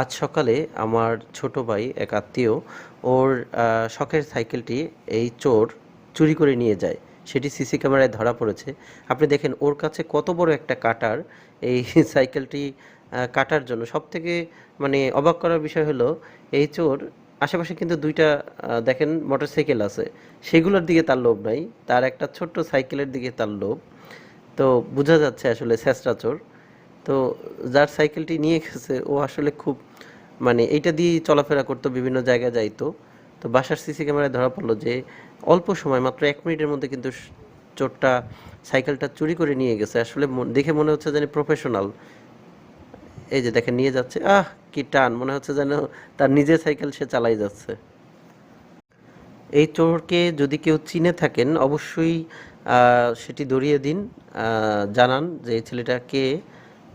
আজ সকালে আমার ছোট ভাই এক আত্মীয় ওর শখের সাইকেলটি এই চোর চুরি করে নিয়ে যায়। সেটি সিসি ক্যামেরায় ধরা পড়েছে। আপনি দেখেন ওর কাছে কত বড় একটা কাটার এই সাইকেলটি কাটার জন্য। সবথেকে মানে অবাক করার বিষয় হলো এই চোর আশেপাশে কিন্তু ২ টা দেখেন মোটরসাইকেল আছে। সেগুলোর দিকে তার লোভ নাই। তার একটা ছোট্ট সাইকেলের দিকে তার লোভ। তো বোঝা যাচ্ছে আসলে ছেঁচড়া চোর। তো যার সাইকেলটি নিয়ে গেছে ও আসলে খুব মানে এইটা দিয়েই চলাফেরা করতো, বিভিন্ন জায়গায় যাইতো। তো বাসার সিসি ক্যামেরায় ধরা পড়লো যে অল্প সময় মাত্র ১ মিনিটের মধ্যে কিন্তু চোরটা সাইকেলটা চুরি করে নিয়ে গেছে। আসলে দেখে মনে হচ্ছে যেন প্রফেশনাল। এই যে দেখেন নিয়ে যাচ্ছে, কি টান, মনে হচ্ছে যেন তার নিজের সাইকেল সে চালাই যাচ্ছে। এই চোরকে যদি কেউ চিনে থাকেন অবশ্যই সেটি ধরিয়ে দিন, জানান যে এই ছেলেটা কে,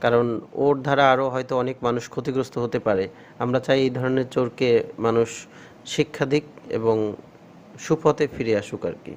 কারণ ওর দ্বারা আরও হয়তো অনেক মানুষ ক্ষতিগ্রস্ত হতে পারে। আমরা চাই এই ধরনের চোরকে মানুষ শিক্ষা দিক এবং সুপথে ফিরে আসুক আর কি।